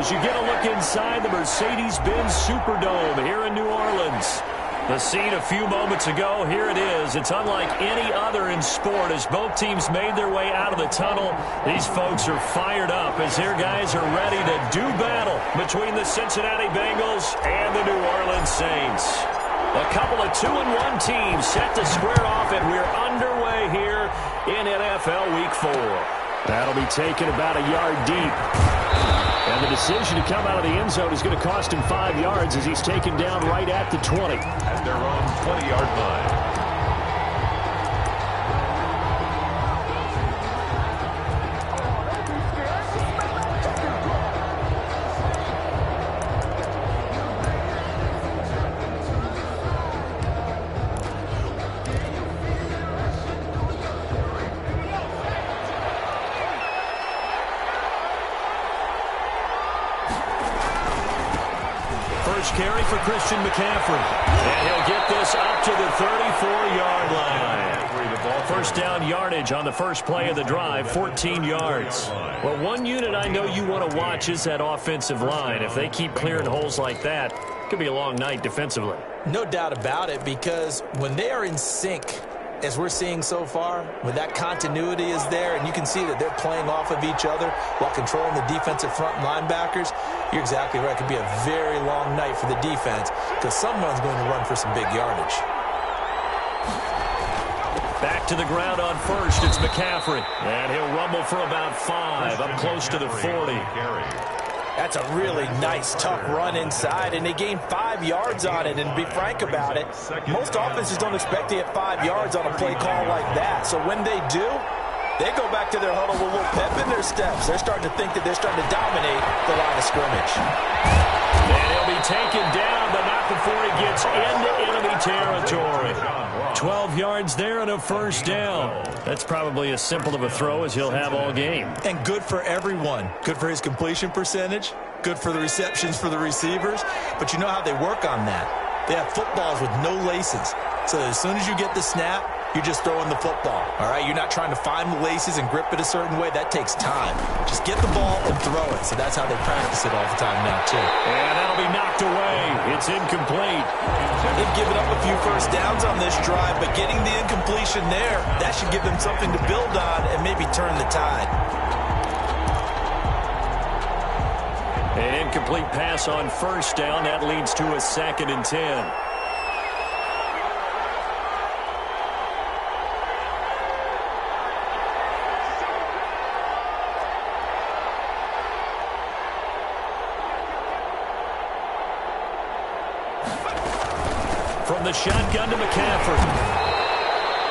as you get a look inside the Mercedes-Benz Superdome here in New Orleans. The scene a few moments ago, here it is. It's unlike any other in sport as both teams made their way out of the tunnel. These folks are fired up as their guys are ready to do battle between the Cincinnati Bengals and the New Orleans Saints. A couple of 2-1 teams set to square off, and we're underway here in NFL Week 4. That'll be taken about a yard deep. And the decision to come out of the end zone is going to cost him 5 yards as he's taken down right at the 20. At their own 20-yard line. Carry for Christian McCaffrey. And he'll get this up to the 34-yard line. First down yardage on the first play of the drive, 14 yards. Well, one unit I know you want to watch is that offensive line. If they keep clearing holes like that, it could be a long night defensively. No doubt about it, because when they are in sync, as we're seeing so far, when that continuity is there and you can see that they're playing off of each other while controlling the defensive front linebackers, you're exactly right. It could be a very long night for the defense because someone's going to run for some big yardage. Back to the ground on first, it's McCaffrey. And he'll rumble for about 5, up close to the 40. That's a really nice, tough run inside, and they gained 5 yards on it. And to be frank about it, most offenses don't expect to get 5 yards on a play call like that. So when they do, they go back to their huddle with a little pep in their steps. They're starting to think that they're starting to dominate the line of scrimmage. And he'll be taken down, but not before he gets into enemy territory. 12 yards there and a first down. That's probably as simple of a throw as he'll have all game. And good for everyone. Good for his completion percentage. Good for the receptions for the receivers. But you know how they work on that. They have footballs with no laces. So as soon as you get the snap, you're just throwing the football, all right? You're not trying to find the laces and grip it a certain way. That takes time. Just get the ball and throw it. So that's how they practice it all the time now, too. And that'll be knocked away. It's incomplete. They've given up a few first downs on this drive, but getting the incompletion there, that should give them something to build on and maybe turn the tide. An incomplete pass on first down. That leads to a 2nd and 10. From the shotgun to McCaffrey.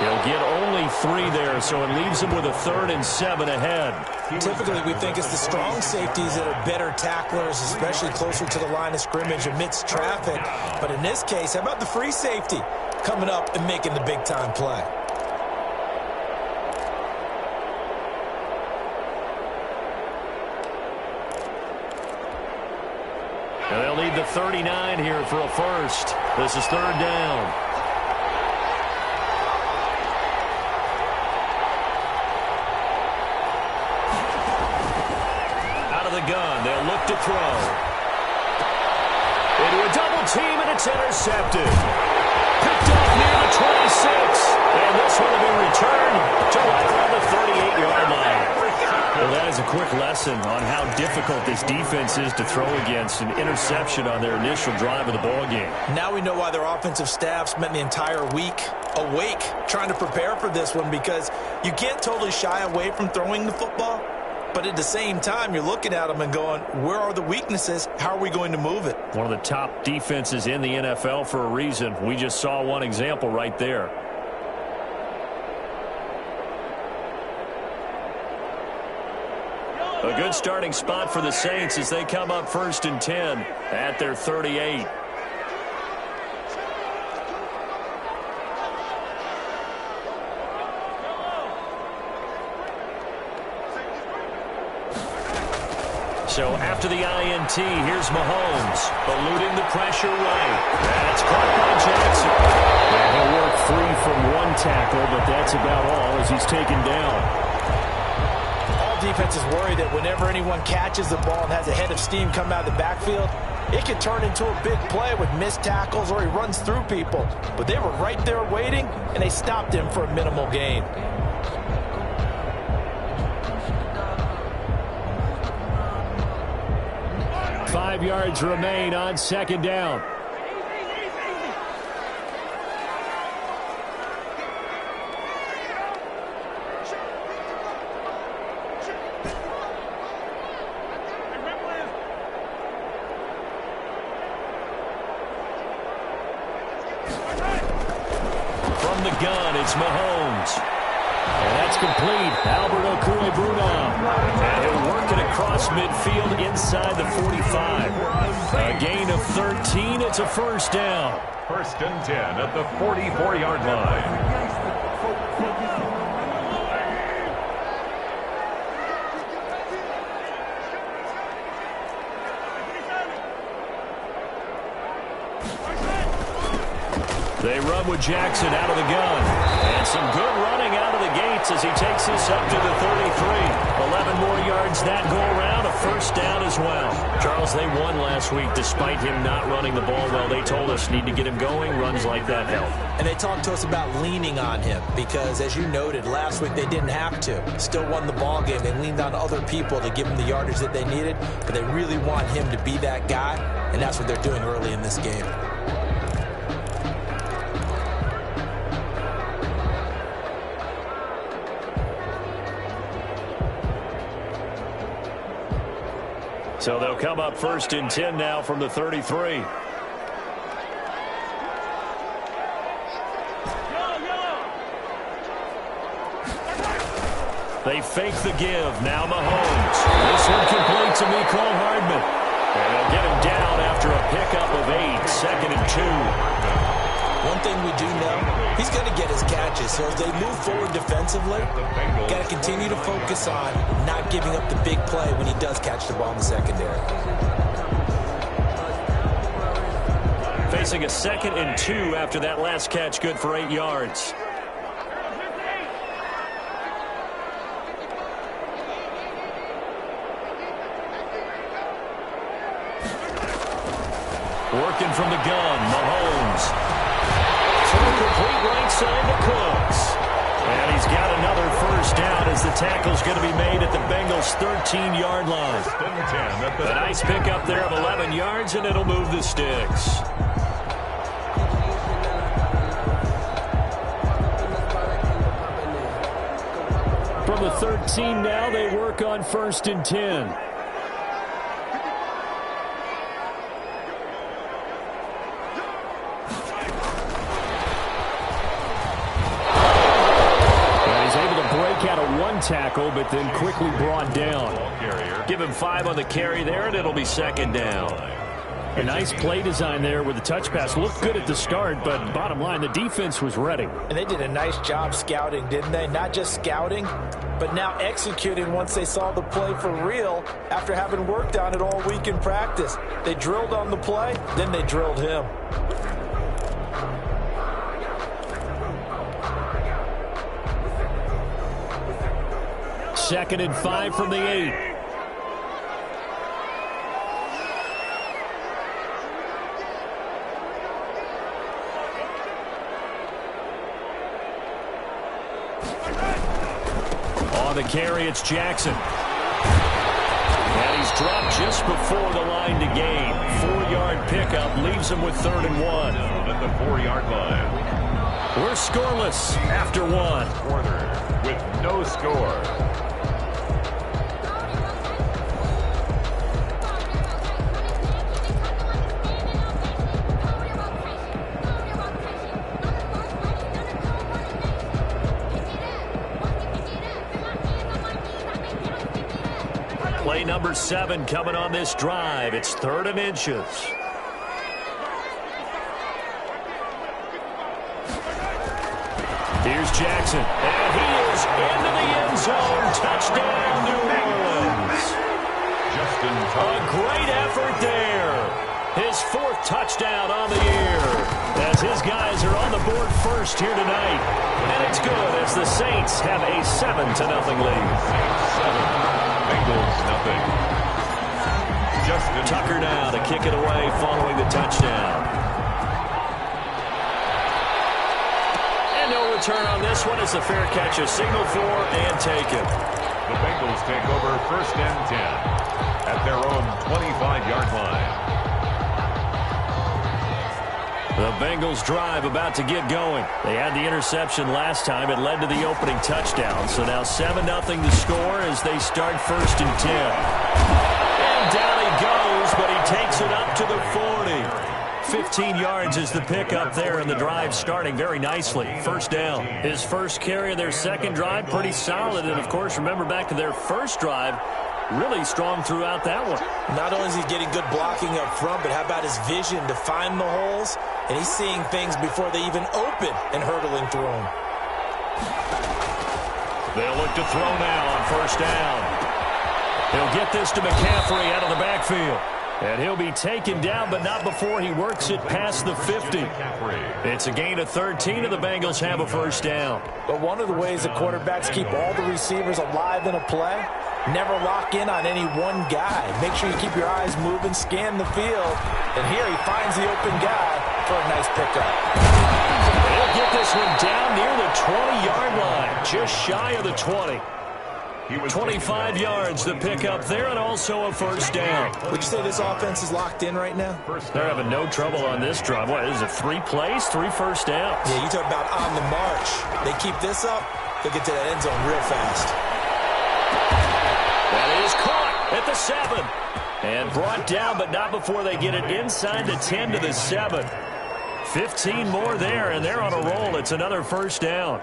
He'll get only 3 there, so it leaves him with a 3rd and 7 ahead. Typically, we think it's the strong safeties that are better tacklers, especially closer to the line of scrimmage amidst traffic. But in this case, how about the free safety coming up and making the big-time play? And they'll need the 39 here for a first. This is 3rd down. Out of the gun, they'll look to throw. Into a double team, and it's intercepted. Picked up near the 26. And this one will be returned to right around the 38-yard line. Well, that is a quick lesson on how difficult this defense is to throw against. An interception on their initial drive of the ball game. Now we know why their offensive staff spent the entire week awake trying to prepare for this one, because you can't totally shy away from throwing the football. But at the same time, you're looking at them and going, where are the weaknesses? How are we going to move it? One of the top defenses in the NFL for a reason. We just saw one example right there. A good starting spot for the Saints as they come up 1st and 10 at their 38. So after the INT, here's Mahomes, eluding the pressure right. That's caught by Jackson. And he'll work free from one tackle, but that's about all as he's taken down. All defense is worried that whenever anyone catches the ball and has a head of steam come out of the backfield, it can turn into a big play with missed tackles or he runs through people. But they were right there waiting, and they stopped him for a minimal gain. Five yards remain on second down. From the gun, it's Mahomes. And that's complete. Alberto Cuebruna. And he'll work it across midfield inside the 45. A gain of 13. It's a first down. First and 10 at the 44-yard line. They run with Jackson out of the gun. And some good running out of the gates as he takes this up to the 33. 11 more yards that go around. A first down as well. Charles, they won last week despite him not running the ball well. They told us need to get him going. Runs like that help. And they talked to us about leaning on him because, as you noted, last week they didn't have to. Still won the ball game. They leaned on other people to give them the yardage that they needed. But they really want him to be that guy, and that's what they're doing early in this game. So they'll come up first and 10 now from the 33. They fake the give. Now Mahomes. This one complete to Mecole Hardman. And they'll get him down after a pickup of 8. Second and 2. One thing we do know, he's going to get his catches. So as they move forward defensively, got to continue to focus on not giving up the big play when he does catch the ball in the secondary. Facing a second and 2 after that last catch, good for 8 yards. Working from the gun, Mahomes. Complete right side to Cooks. And he's got another first down as the tackle's going to be made at the Bengals' 13-yard line. A nice pickup there of 11 yards, and it'll move the sticks. From the 13 now, they work on first and 10. Tackle, but then quickly brought down. Give him 5 on the carry there, and it'll be second down. A nice play design there with the touch pass. Looked good at the start, but bottom line, the defense was ready. And they did a nice job scouting, didn't they? Not just scouting, but now executing once they saw the play for real after having worked on it all week in practice. They drilled on the play, then they drilled him. Second and 5 from the 8. On the carry, it's Jackson. And he's dropped just before the line to gain. 4-yard pickup leaves him with 3rd and 1. At the 4-yard line. We're scoreless after 1. Quarter with no score. Play number 7 coming on this drive. It's 3rd and inches. Here's Jackson. And he is into the end zone. Touchdown, New Orleans. A great effort there. His 4th touchdown on the year. As his guys are on the board first here tonight. And it's good as the Saints have a 7-0 lead. Bengals, nothing. Justin Tucker now to kick it away following the touchdown. And no return on this one. It's a fair catch, a signal for and taken. The Bengals take over 1st and 10 at their own 25-yard line. The Bengals drive about to get going. They had the interception last time. It led to the opening touchdown. So now 7-0 the score as they start 1st and 10. And down he goes, but he takes it up to the 40. 15 yards is the pickup there, and the drive starting very nicely. 1st down. His first carry of their second drive, pretty solid. And, of course, remember back to their first drive, really strong throughout that one. Not only is he getting good blocking up front, but how about his vision to find the holes? And he's seeing things before they even open and hurdling through them. They'll look to throw now on 1st down. He'll get this to McCaffrey out of the backfield. And he'll be taken down, but not before he works it past the 50. It's a gain of 13, and the Bengals have a 1st down. But one of the ways that quarterbacks keep all the receivers alive in a play, never lock in on any one guy. Make sure you keep your eyes moving, scan the field. And here he finds the open guy for a nice pickup. They'll get this one down near the 20-yard line, just shy of the 20. 25 yards the pickup there, and also a 1st down. Would you say this offense is locked in right now? They're having no trouble on this drive. What is it, 3 plays, 3 1st downs? Yeah, you talk about on the march. They keep this up, they'll get to that end zone real fast. That is caught at the 7. And brought down, but not before they get it inside the 10 to the 7. 15 more there, and they're on a roll. It's another 1st down.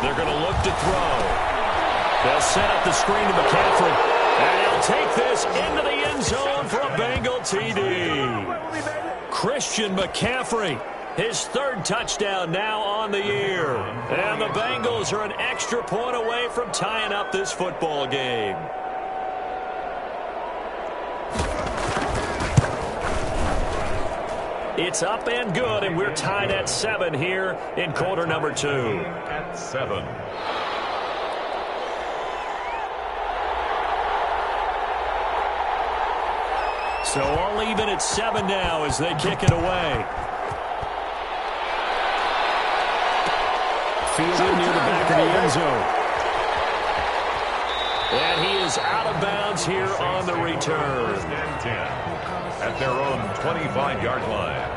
They're going to look to throw. They'll set up the screen to McCaffrey. And he'll take this into the end zone for a Bengal TD. Christian McCaffrey, his 3rd touchdown now on the year. And the Bengals are an extra point away from tying up this football game. It's up and good, and we're tied at 7 here in quarter number 2. At 7. So all even at 7 now as they kick it away. Fielded near the back of the end zone. And he is out of bounds here on the return. 1st and 10 at their own 25-yard line.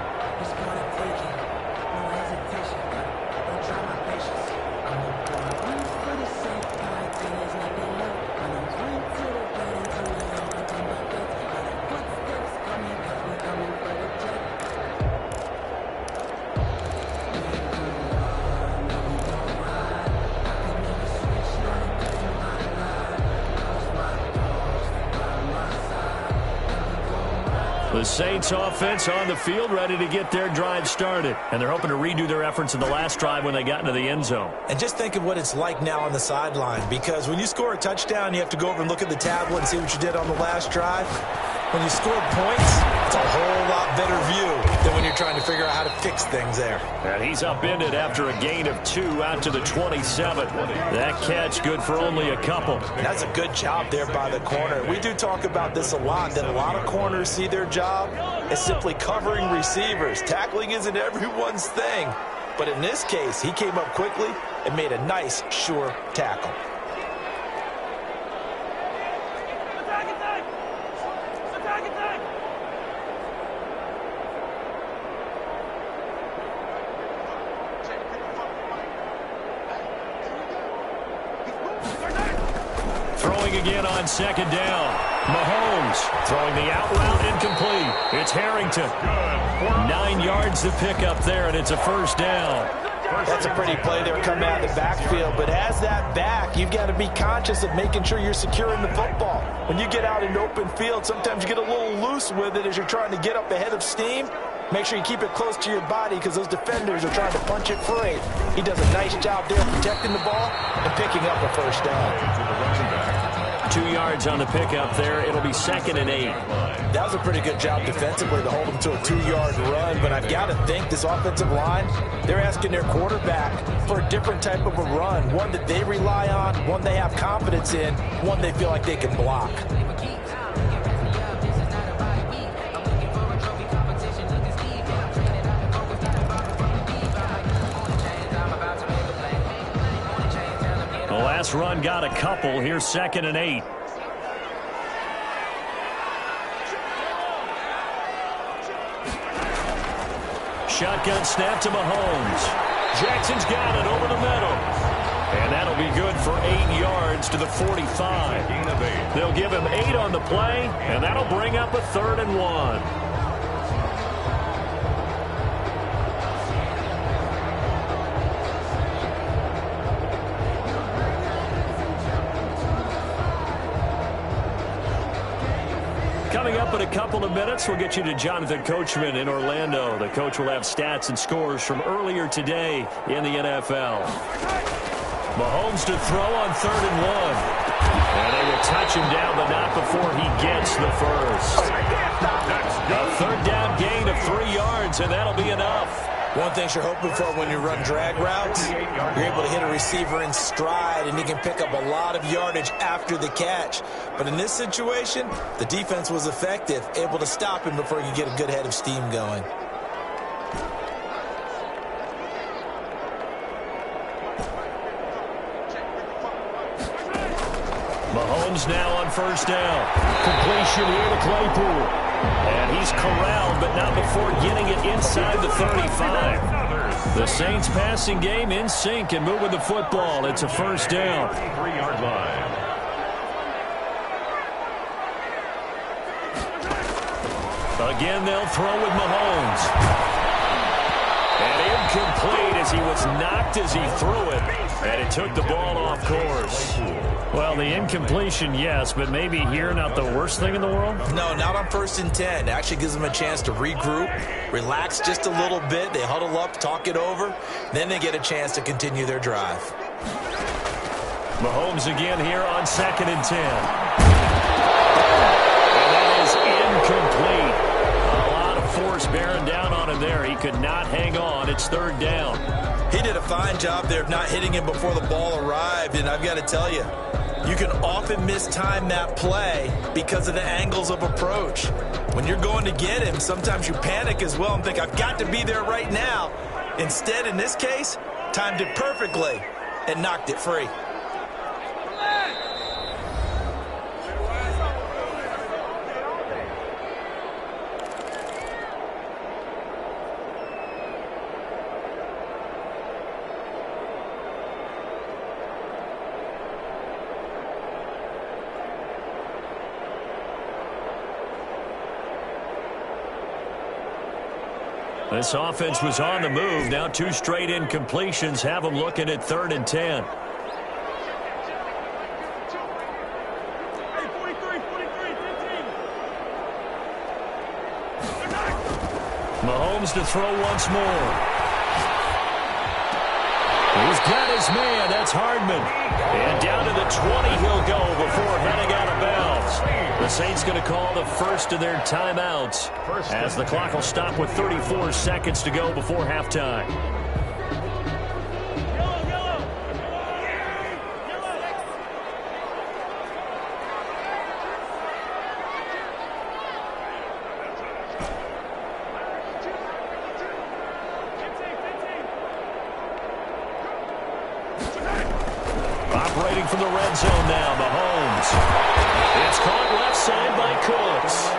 The Saints offense on the field ready to get their drive started. And they're hoping to redo their efforts in the last drive when they got into the end zone. And just think of what it's like now on the sideline, because when you score a touchdown, you have to go over and look at the tablet and see what you did on the last drive. When you score points, it's a whole lot better view than when you're trying to figure out how to fix things there. And he's upended after a gain of 2 out to the 27. That catch good for only a couple. And that's a good job there by the corner. We do talk about this a lot, that a lot of corners see their job as simply covering receivers. Tackling isn't everyone's thing. But in this case, he came up quickly and made a nice, sure tackle. Throwing again on 2nd down. Mahomes throwing the out route incomplete. It's Harrington. 9 yards to pick up there, and it's a 1st down. That's a pretty play there coming out of the backfield. But as that back, you've got to be conscious of making sure you're securing the football. When you get out in open field, sometimes you get a little loose with it as you're trying to get up ahead of steam. Make sure you keep it close to your body because those defenders are trying to punch it free. He does a nice job there protecting the ball and picking up a first down. 2 yards on the pickup there. It'll be 2nd and 8. That was a pretty good job defensively to hold him to a 2-yard run, but I've got to think this offensive line, they're asking their quarterback for a different type of a run, one that they rely on, one they have confidence in, one they feel like they can block. The last run got a couple. Here's 2nd and 8. Shotgun snap to Mahomes. Jackson's got it over the middle. And that'll be good for 8 yards to the 45. They'll give him 8 on the play, and that'll bring up a 3rd and 1. Coming up in a couple of minutes, we'll get you to Jonathan Coachman in Orlando. The coach will have stats and scores from earlier today in the NFL. Mahomes to throw on 3rd and 1. And they will touch him down, but not before he gets the first. A 3rd down gain of 3 yards, and that'll be enough. One thing you're hoping for when you run drag routes, you're able to hit a receiver in stride, and he can pick up a lot of yardage after the catch. But in this situation, the defense was effective, able to stop him before he could get a good head of steam going. Mahomes now on 1st down. Completion here to Claypool. And he's corralled, but not before getting it inside the 35. The Saints passing game in sync and moving the football. It's a 1st down. 3-yard line. Again, they'll throw with Mahomes. And incomplete as he was knocked as he threw it. And it took the ball off course. Well, the incompletion, yes, but maybe here not the worst thing in the world? No, not on 1st and 10. It actually gives them a chance to regroup, relax just a little bit. They huddle up, talk it over. Then they get a chance to continue their drive. Mahomes again here on 2nd and 10. And that is incomplete. A lot of force bearing down on him there. He could not hang on. It's 3rd down. He did a fine job there of not hitting him before the ball arrived, and I've got to tell you, you can often mistime that play because of the angles of approach. When you're going to get him, sometimes you panic as well and think, I've got to be there right now. Instead, in this case, timed it perfectly and knocked it free. This offense was on the move. Now 2 straight incompletions have them looking at 3rd and 10. Mahomes to throw once more. He's got his man. That's Hardman. And down to the 20 he'll go before heading out of bounds. The Saints going to call the first of their timeouts as the clock will stop with 34 seconds to go before halftime. Operating from the red zone now, Mahomes. It's caught left side by Cooks.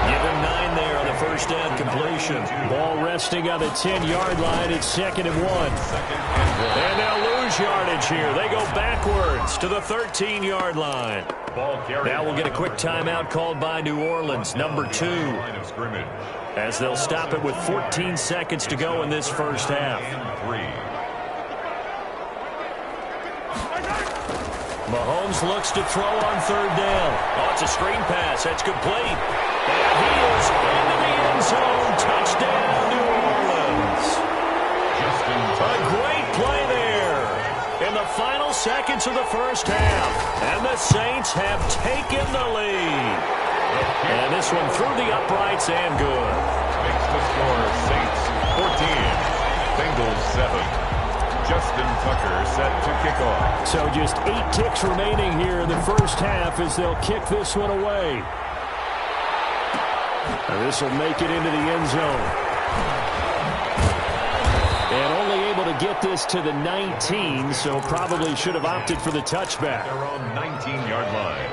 Give him 9 there on the 1st down completion. Ball resting on the 10-yard line. It's 2nd and 1. And they'll lose yardage here. They go backwards to the 13-yard line. Now we'll get a quick timeout called by New Orleans, number 2. As they'll stop it with 14 seconds to go in this first half. Mahomes looks to throw on 3rd down. Oh, it's a screen pass. That's complete. And he is into the end zone. Touchdown, New Orleans. A great play there in the final seconds of the first half. And the Saints have taken the lead. And this one through the uprights and good. Makes the score Saints 14, Bengals 7. Justin Tucker set to kick off. So just 8 ticks remaining here in the first half as they'll kick this one away. And this will make it into the end zone. And only able to get this to the 19, so probably should have opted for the touchback. Their own 19-yard line.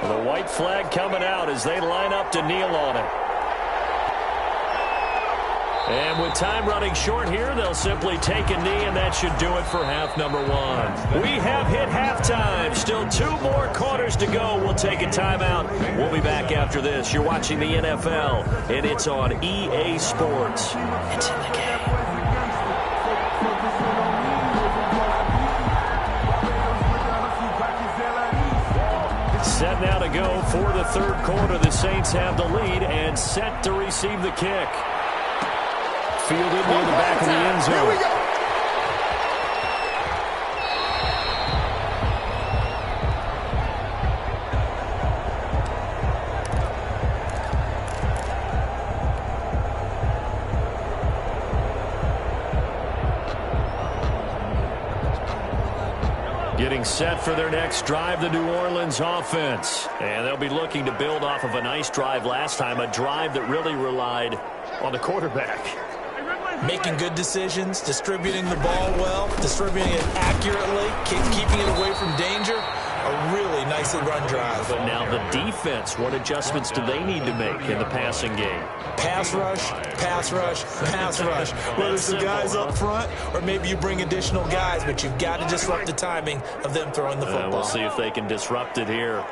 The white flag coming out as they line up to kneel on it. And with time running short here, they'll simply take a knee, and that should do it for half number 1. We have hit halftime. Still 2 more quarters to go. We'll take a timeout. We'll be back after this. You're watching the NFL, and it's on EA Sports. It's in the game. Set now to go for the third quarter. The Saints have the lead and set to receive the kick. Fielded near the back of the end zone. Here we go. Getting set for their next drive, the New Orleans offense. And they'll be looking to build off of a nice drive last time, a drive that really relied on the quarterback. Making good decisions, distributing the ball well, distributing it accurately, keeping it away from danger. A really nicely run drive. But now the defense, what adjustments do they need to make in the passing game? Pass rush, pass rush, pass rush. Whether it's the guys up front or maybe you bring additional guys, but you've got to disrupt the timing of them throwing the football. We'll see if they can disrupt it here.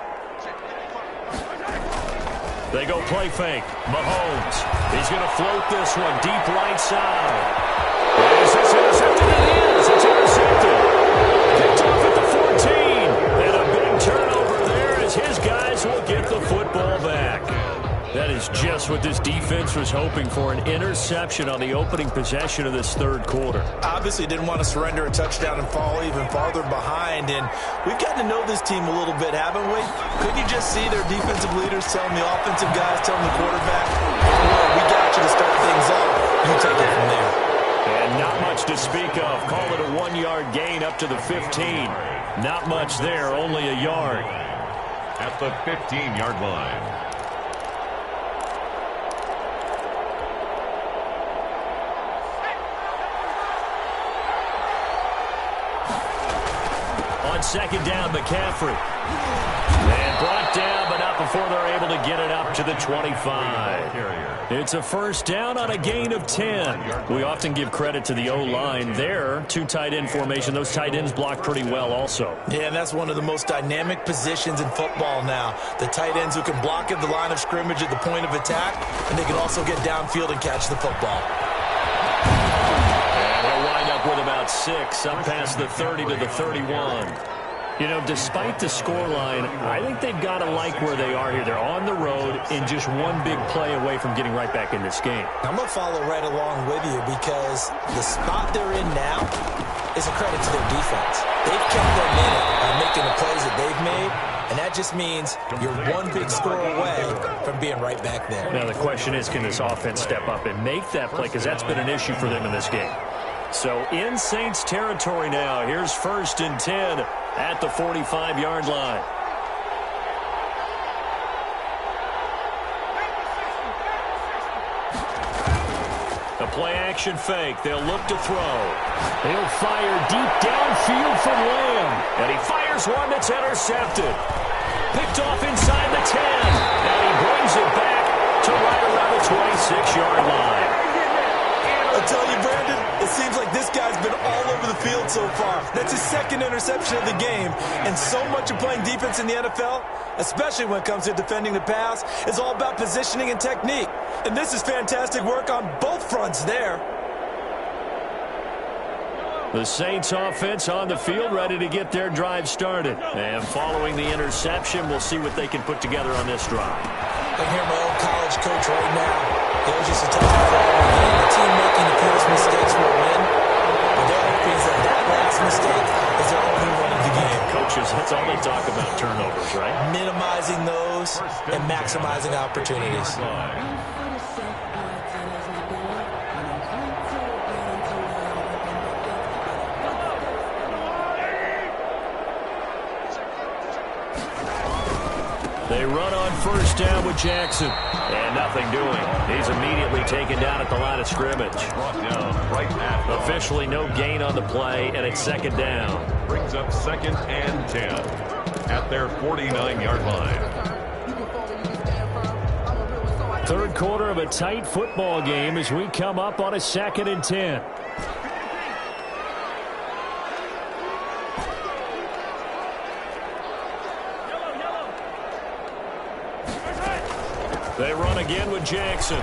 They go play fake. Mahomes. He's going to float this one deep right side. Is this intercepted? It is. It's intercepted. Picked off at the 14. And a big turnover there as his guys will get the football back. That is just what this defense was hoping for, an interception on the opening possession of this third quarter. Obviously didn't want to surrender a touchdown and fall even farther behind, and we've gotten to know this team a little bit, haven't we? Couldn't you just see their defensive leaders telling the offensive guys, telling the quarterback, hey, we got you to start things off. You take it from there. And not much to speak of. Call it a 1-yard gain up to the 15. Not much there, only a yard. At the 15-yard line. On second down, McCaffrey. And brought down, but not before they're able to get it up to the 25. It's a first down on a gain of 10. We often give credit to the O-line there. 2 tight end formation. Those tight ends block pretty well also. Yeah, and that's one of the most dynamic positions in football now. The tight ends who can block at the line of scrimmage at the point of attack, and they can also get downfield and catch the football. And they'll wind up with about 6, up past the 30 to the 31. You know, despite the scoreline, I think they've got to like where they are here. They're on the road and just one big play away from getting right back in this game. I'm going to follow right along with you because the spot they're in now is a credit to their defense. They've kept their minute by making the plays that they've made, and that just means you're one big score away from being right back there. Now the question is, can this offense step up and make that play? Because that's been an issue for them in this game. So in Saints territory now, here's 1st and 10 at the 45-yard line. A play-action fake. They'll look to throw. He'll fire deep downfield from Lamb. And he fires one that's intercepted. Picked off inside the 10. And he brings it back to right around the 26-yard line. I'll tell you, Brandon, it seems like this guy's been all over the field so far. That's his 2nd interception of the game. And so much of playing defense in the NFL, especially when it comes to defending the pass, is all about positioning and technique. And this is fantastic work on both fronts there. The Saints offense on the field, ready to get their drive started. And following the interception, we'll see what they can put together on this drive. I hear my old college coach right now. It was just a tough game. The team making the fewest mistakes will win. But their hope is that last mistake is their only one of the game. Coaches, that's all they talk about, turnovers, right? Minimizing those and maximizing opportunities. They run on first down with Jackson. And nothing doing. He's immediately taken down at the line of scrimmage. Brought down right at the Officially no gain on the play, and it's second down. brings up 2nd and 10 at their 49-yard line. Third quarter of a tight football game as we come up on a 2nd and 10. They run again with Jackson.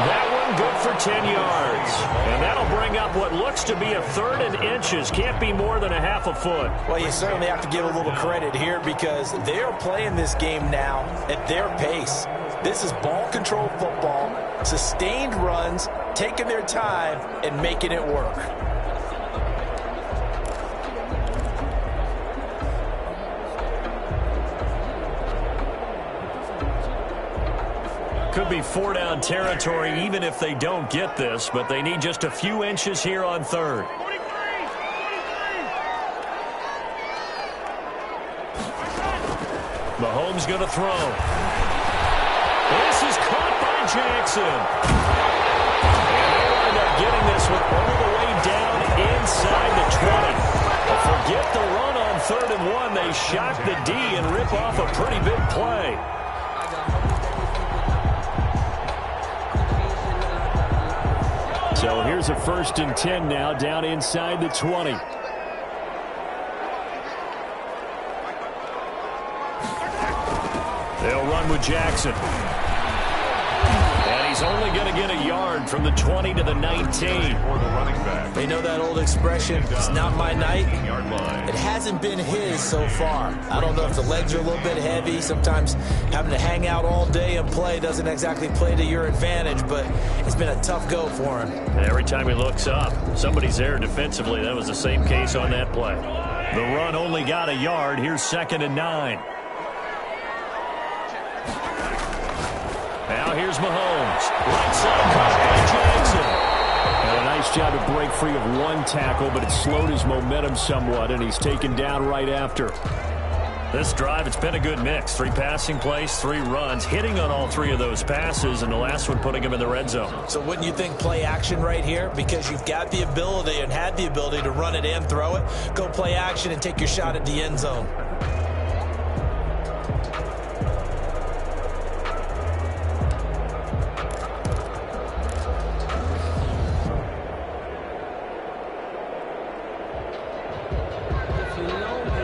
That one good for 10 yards. And that'll bring up what looks to be a 3rd and inches. Can't be more than a half a foot. Well, you certainly have to give a little credit here because they're playing this game now at their pace. This is ball control football, sustained runs, taking their time, and making it work. Could be 4-down territory even if they don't get this, but they need just a few inches here on 3rd. Mahomes going to throw. This is caught by Jackson. And they wind up getting this one all the way down inside the 20. But forget the run on 3rd and 1. They shock the D and rip off a pretty big play. So here's a 1st and 10 now down inside the 20. They'll run with Jackson. And he's only going to get a yard from the 20 to the 19. For the running back. They know that old expression, it's not my night. 18-yard line. It hasn't been his so far. I don't know if the legs are a little bit heavy. Sometimes having to hang out all day and play doesn't exactly play to your advantage, but it's been a tough go for him. And every time he looks up, somebody's there defensively. That was the same case on that play. The run only got a yard. Here's 2nd and 9. Now here's Mahomes. Right side caught by Jackson. And a nice job to break free of one tackle, but it slowed his momentum somewhat, and he's taken down right after. This drive, it's been a good mix. 3 passing plays, 3 runs, hitting on all 3 of those passes, and the last one putting him in the red zone. So wouldn't you think play action right here? Because you've got the ability and had the ability to run it and throw it. Go play action and take your shot at the end zone.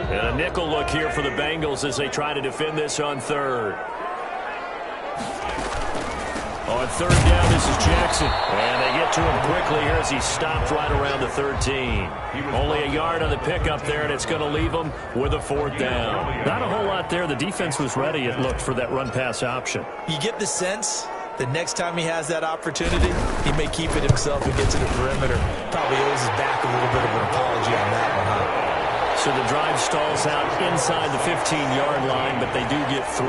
And a nickel look here for the Bengals as they try to defend this on 3rd. On 3rd down, this is Jackson. And they get to him quickly here as he stopped right around the 13. Only a yard on the pickup there, and it's going to leave him with a 4th down. Not a whole lot there. The defense was ready, it looked, for that run-pass option. You get the sense that next time he has that opportunity, he may keep it himself and get to the perimeter. Probably owes his back a little bit of an apology on that one, huh? So the drive stalls out inside the 15-yard line, but they do get 3.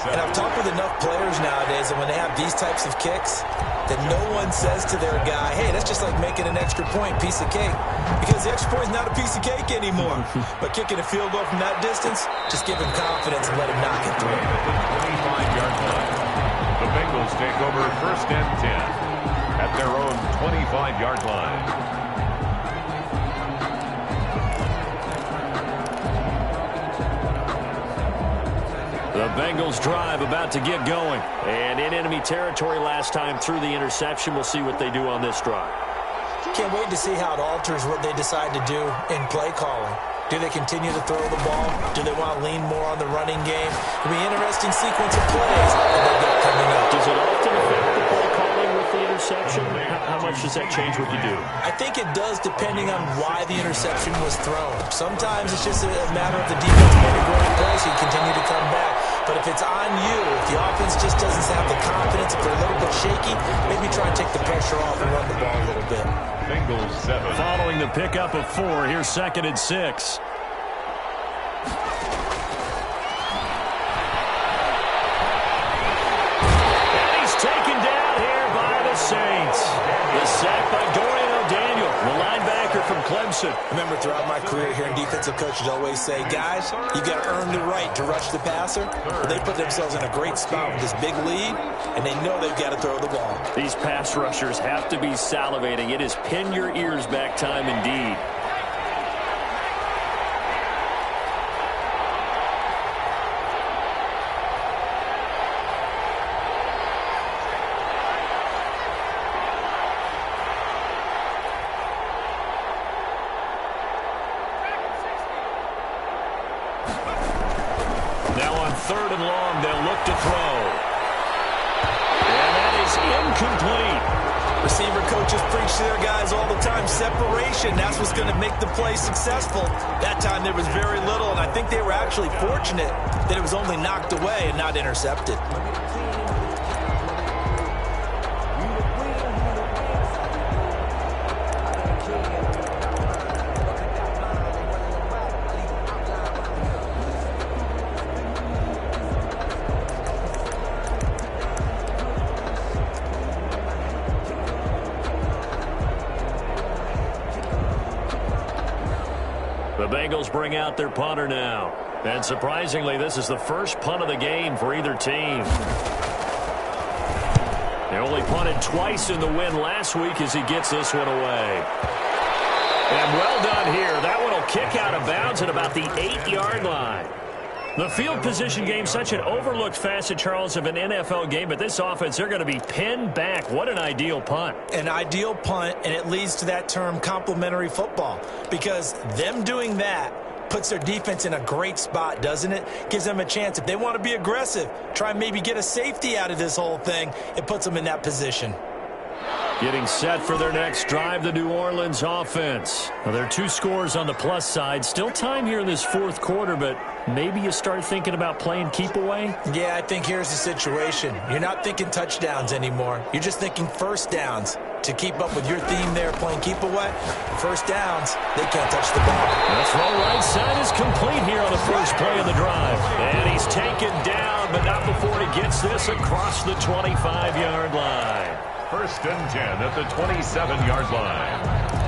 And I've talked with enough players nowadays that when they have these types of kicks, that no one says to their guy, hey, that's just like making an extra point, piece of cake. Because the extra point is not a piece of cake anymore. But kicking a field goal from that distance, just give him confidence and let him knock it through. 25-yard line. The Bengals take over 1st and 10 at their own 25-yard line. The Bengals drive about to get going. And in enemy territory last time through the interception. We'll see what they do on this drive. Can't wait to see how it alters what they decide to do in play calling. Do they continue to throw the ball? Do they want to lean more on the running game? It'll be an interesting sequence of plays that they've got coming up. Does it often affect the play calling with the interception? interception? How much does that change what you do? I think it does, depending on why the interception was thrown. Sometimes it's just a matter of the defense made a great play, so you continue to come back. But if it's on you, if the offense just doesn't have the confidence, if they're a little bit shaky, maybe try and take the pressure off and run the ball a little bit. Bengals 7. Following the pickup of 4, here's 2nd and 6. Saints. The sack by Dorian O'Daniel, the linebacker from Clemson. Remember, throughout my career here, defensive coaches always say, guys, you got to earn the right to rush the passer. Well, they put themselves in a great spot with this big lead, and they know they've got to throw the ball. These pass rushers have to be salivating. It is pin your ears back time indeed. Now on 3rd and long, they'll look to throw. And that is incomplete. Receiver coaches preach to their guys all the time. Separation, that's what's going to make the play successful. That time there was very little, and I think they were actually fortunate that it was only knocked away and not intercepted. The Bengals bring out their punter now. And surprisingly, this is the first punt of the game for either team. They only punted twice in the win last week as he gets this one away. And well done here. That one will kick out of bounds at about the 8-yard line. The field position game, such an overlooked facet, Charles, of an NFL game, but this offense, they're going to be pinned back. What an ideal punt. An ideal punt, and it leads to that term complementary football, because them doing that puts their defense in a great spot, doesn't it? Gives them a chance. If they want to be aggressive, try and maybe get a safety out of this whole thing, it puts them in that position. Getting set for their next drive, the New Orleans offense. Well, there are 2 scores on the plus side. Still time here in this 4th quarter, but maybe you start thinking about playing keep away? Yeah, I think here's the situation. You're not thinking touchdowns anymore. You're just thinking first downs. To keep up with your theme there, playing keep away, first downs, they can't touch the ball. The throw right side is complete here on the first play of the drive. And he's taken down, but not before he gets this across the 25-yard line. 1st and 10 at the 27-yard line.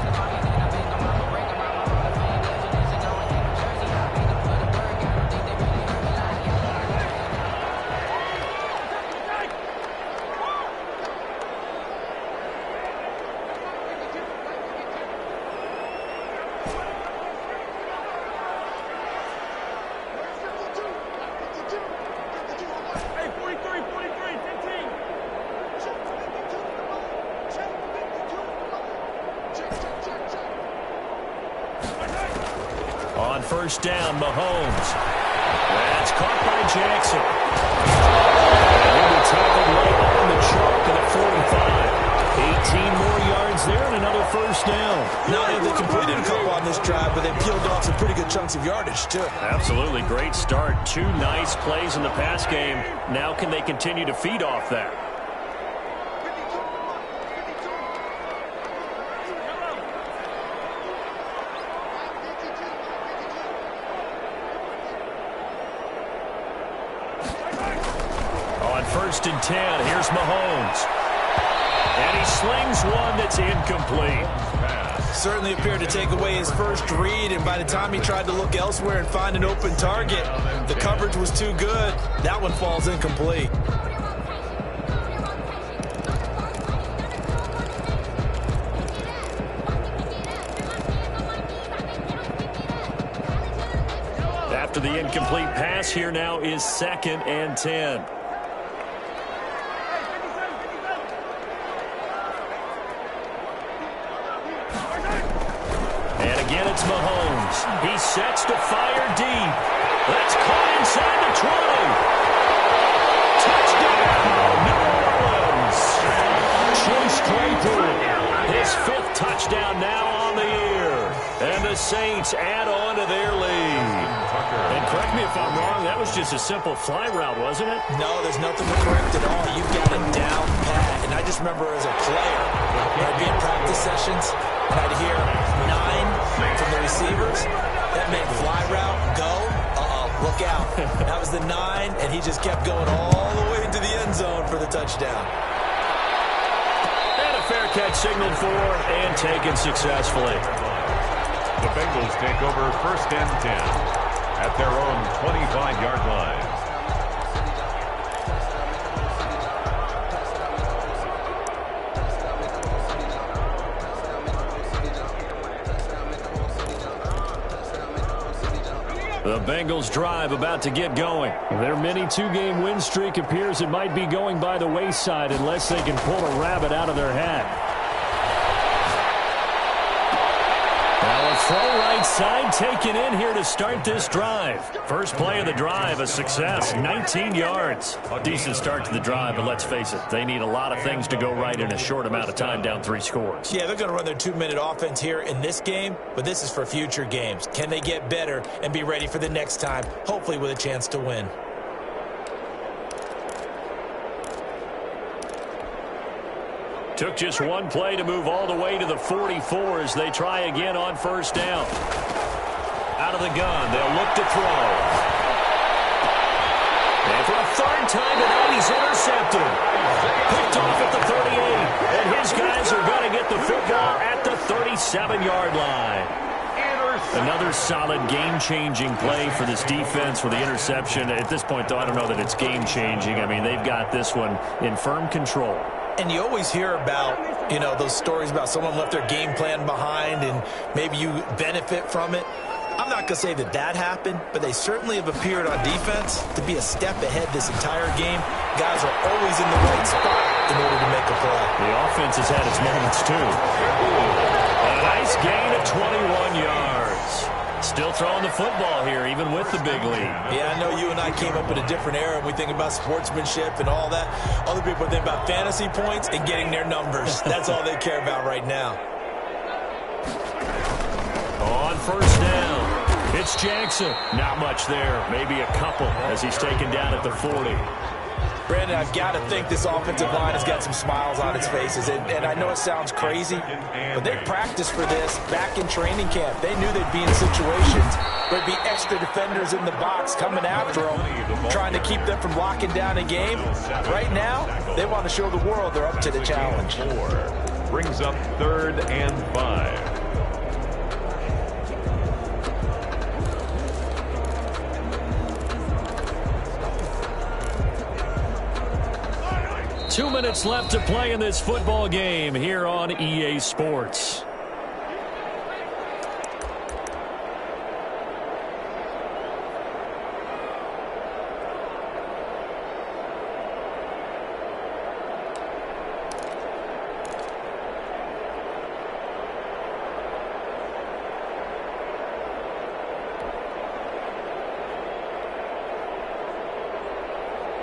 On 1st down, Mahomes. That's caught by Jackson. And he will tackle right on the chalk to the 45. 18 more yards there and another 1st down. Not only have they completed a couple on this drive, but they've peeled off some pretty good chunks of yardage, too. Absolutely. Great start. 2 nice plays in the pass game. Now can they continue to feed off that? On 1st and 10, here's Mahomes. And he slings one that's incomplete. Certainly appeared to take away his first read, and by the time he tried to look elsewhere and find an open target, the coverage was too good. That one falls incomplete. After the incomplete pass, here now is 2nd and 10. And again, it's Mahomes. He sets to fire deep. That's caught inside the 20. Touchdown, New Orleans. Chase Saints add on to their lead. And correct me if I'm wrong, that was just a simple fly route, wasn't it? No, there's nothing to correct at all. You've got it down pat. And I just remember as a player, when I'd be in practice sessions, and I'd hear 9 from the receivers. That meant fly route, go. Look out. That was the 9, and he just kept going all the way into the end zone for the touchdown. And a fair catch signaled for and taken successfully. The Bengals take over 1st and 10 at their own 25-yard line. The Bengals drive about to get going. Their mini 2-game win streak appears it might be going by the wayside unless they can pull a rabbit out of their hat. Now a throw right side taken in here to start this drive. First play of the drive, a success, 19 yards. A decent start to the drive, but let's face it, they need a lot of things to go right in a short amount of time down 3 scores. Yeah, they're going to run their 2-minute offense here in this game, but this is for future games. Can they get better and be ready for the next time, hopefully with a chance to win? Took just one play to move all the way to the 44 as they try again on 1st down. Out of the gun, they'll look to throw. And for a 3rd time tonight, he's intercepted. Picked off at the 38, and his guys are going to get the football at the 37-yard line. Another solid game-changing play for this defense with the interception. At this point, though, I don't know that it's game-changing. I mean, they've got this one in firm control. And you always hear about, you know, those stories about someone left their game plan behind and maybe you benefit from it. I'm not going to say that that happened, but they certainly have appeared on defense to be a step ahead this entire game. Guys are always in the right spot in order to make a play. The offense has had its moments, too. A nice gain of 21 yards. Still throwing the football here, even with the big lead. Yeah, I know you and I came up in a different era, and we think about sportsmanship and all that. Other people think about fantasy points and getting their numbers. That's all they care about right now. On 1st down, it's Jackson. Not much there, maybe a couple as he's taken down at the 40. Brandon, I've got to think this offensive line has got some smiles on its faces. And I know it sounds crazy, but they practiced for this back in training camp. They knew they'd be in situations where there'd be extra defenders in the box coming after them, trying to keep them from locking down a game. Right now, they want to show the world they're up to the challenge. 4 brings up 3rd and 5. 2 minutes left to play in this football game here on EA Sports.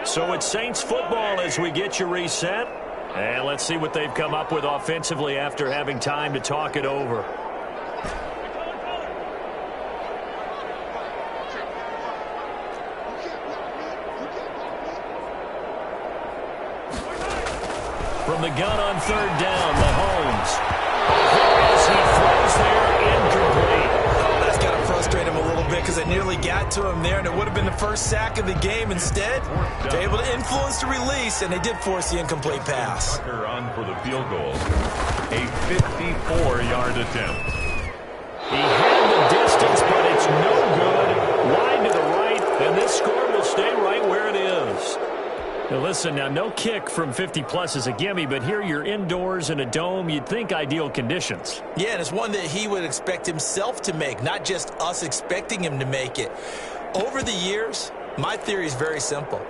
So it's Saints football as we get you reset. And let's see what they've come up with offensively after having time to talk it over. From the gun on 3rd down, Mahomes. As he throws there, incomplete. That's got to frustrate him a little bit because they nearly got to him there, and it would have been the first sack of the game. Instead, they're able to influence the release, and they did force the incomplete pass. Tucker on for the field goal. A 54-yard attempt. He had the distance, but it's no good. Wide to the right, and this score will stay right where it is. Now listen, now no kick from 50-plus is a gimme, but here you're indoors in a dome. You'd think ideal conditions. Yeah, and it's one that he would expect himself to make, not just us expecting him to make it. Over the years, my theory is very simple.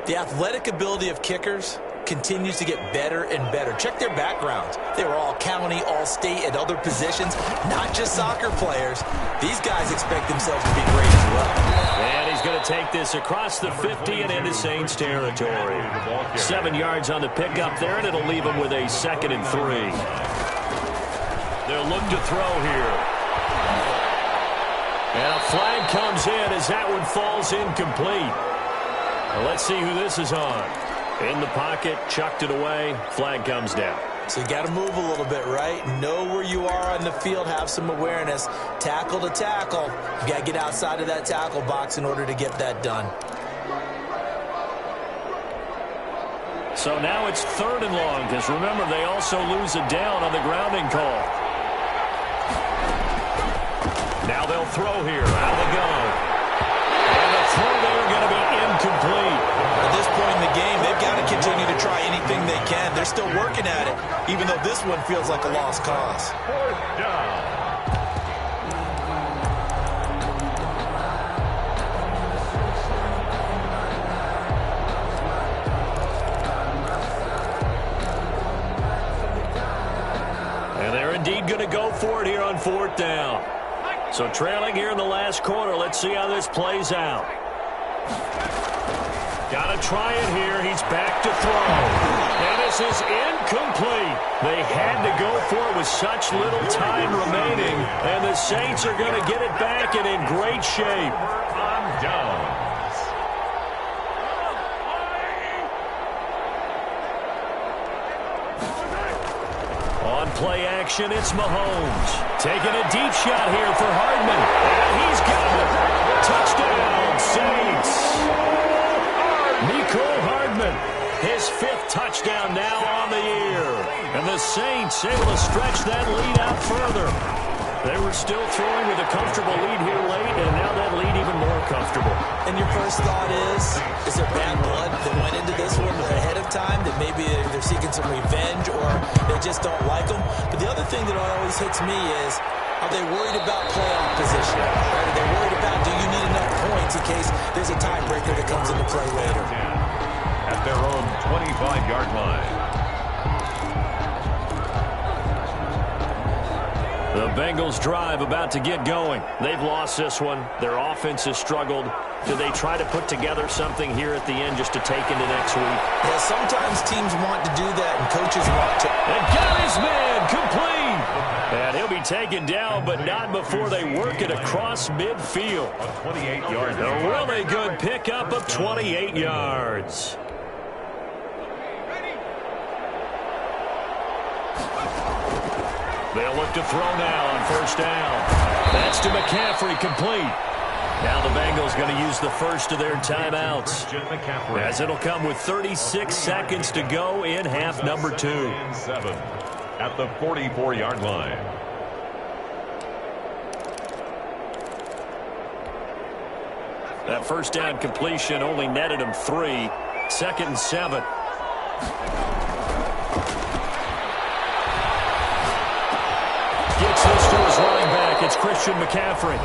The athletic ability of kickers continues to get better and better. Check their backgrounds. They were all county, all state, at other positions, not just soccer players. These guys expect themselves to be great as well. And he's going to take this across the 50 and into Saints territory. 7 yards on the pickup there, and it'll leave him with a 2nd and 3. They'll look to throw here. And a flag comes in as that one falls incomplete. Well, let's see who this is on. In the pocket, chucked it away, flag comes down. So you got to move a little bit, right? Know where you are on the field, have some awareness. Tackle to tackle. You got to get outside of that tackle box in order to get that done. So now it's 3rd and long, because remember, they also lose a down on the grounding call. Now they'll throw here. Out they go. And the throw there going to be incomplete. At this point in the game, they've got to continue to try anything they can. They're still working at it, even though this one feels like a lost cause. 4th down. And they're indeed going to go for it here on 4th down. So trailing here in the last quarter. Let's see how this plays out. Got to try it here. He's back to throw. And this is incomplete. They had to go for it with such little time remaining. And the Saints are going to get it back and in great shape. On downs. On play action, it's Mahomes. Taking a deep shot here for Hardman. And he's got it. Touchdown, Saints. Mecole Hardman, his 5th touchdown now on the year. And the Saints able to stretch that lead out further. They were still throwing with a comfortable lead here late, and now that lead even more comfortable. And your first thought is there bad blood that went into this one ahead of time, that maybe they're seeking some revenge or they just don't like them? But the other thing that always hits me is, are they worried about playoff position? Right? Are they worried about, do you need enough points in case there's a tiebreaker that comes into play later? At their own 25-yard line. The Bengals drive about to get going. They've lost this one. Their offense has struggled. Do they try to put together something here at the end just to take into next week? Yeah, sometimes teams want to do that and coaches want to. And got his man complete. And he'll be taken down, but not before they work it across midfield. A 28-yard. A really good pickup of 28 yards. They'll look to throw now on 1st down. That's to McCaffrey, complete. Now the Bengals going to use the first of their timeouts, as it'll come with 36 seconds to go in half number 2. 7 at the 44-yard line. That 1st down completion only netted him 3. 2nd and 7. Gets this to his running back. It's Christian McCaffrey.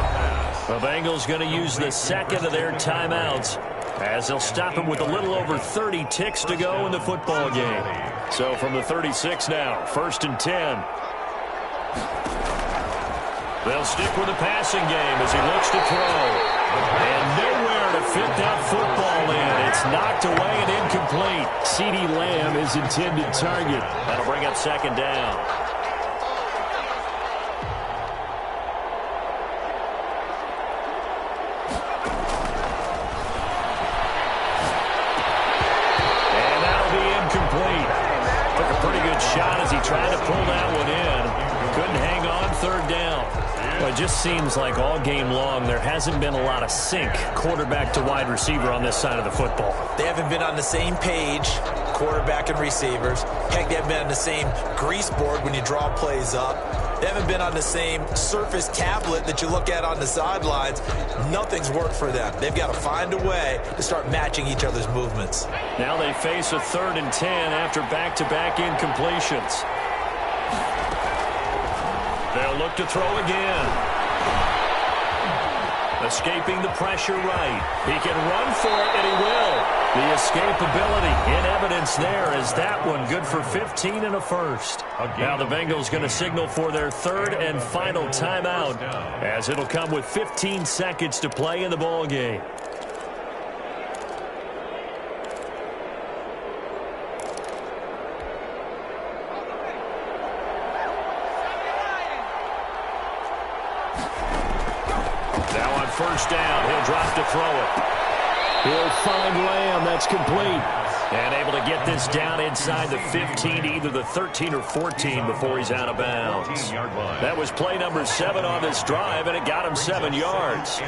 The Bengals going to use the 2nd of their timeouts, as they'll stop him with a little over 30 ticks to go in the football game. So from the 36 now, 1st and 10. They'll stick with the passing game as he looks to throw. And nowhere to fit that football in. It's knocked away and incomplete. CeeDee Lamb is intended target. That'll bring up 2nd down. And that'll be incomplete. Took a pretty good shot as he tried to pull that one in. Couldn't hang on 3rd down. Well, it just seems like all game long there hasn't been a lot of sync quarterback to wide receiver on this side of the football. They haven't been on the same page, quarterback and receivers. Heck, they haven't been on the same grease board when you draw plays up. They haven't been on the same surface tablet that you look at on the sidelines. Nothing's worked for them. They've got to find a way to start matching each other's movements. Now they face a 3rd and 10 after back-to-back incompletions. They'll look to throw again. Escaping the pressure right. He can run for it, and he will. The escapability in evidence there is that one good for 15 and a 1st. Now the Bengals going to signal for their 3rd and final timeout, as it'll come with 15 seconds to play in the ball game. first down. He'll drop to throw it. He'll find Lamb. That's complete. And able to get this down inside the 15, either the 13 or 14 before he's out of bounds. That was play number 7 on this drive, and it got him 7 yards.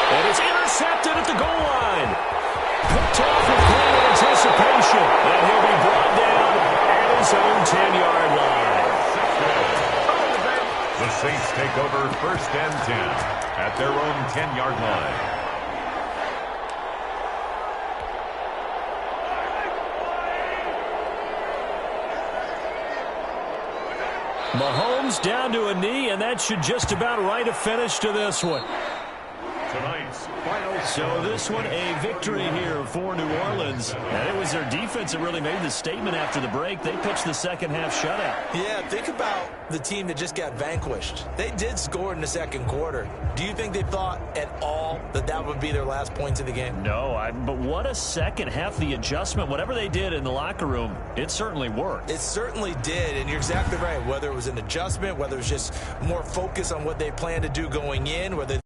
And it's intercepted at the goal line. Picked off with great anticipation. And he'll be brought down at his own 10-yard line. The Saints take over 1st and 10 at their own 10-yard line. Mahomes down to a knee, and that should just about write a finish to this one. Tonight's final. So this one, a victory here for New Orleans. And it was their defense that really made the statement after the break. They pitched the second-half shutout. Yeah, think about the team that just got vanquished. They did score in the second quarter. Do you think they thought at all that that would be their last points of the game? No, but what a second half. The adjustment, whatever they did in the locker room, it certainly worked. It certainly did, and you're exactly right. Whether it was an adjustment, whether it was just more focus on what they planned to do going in, whether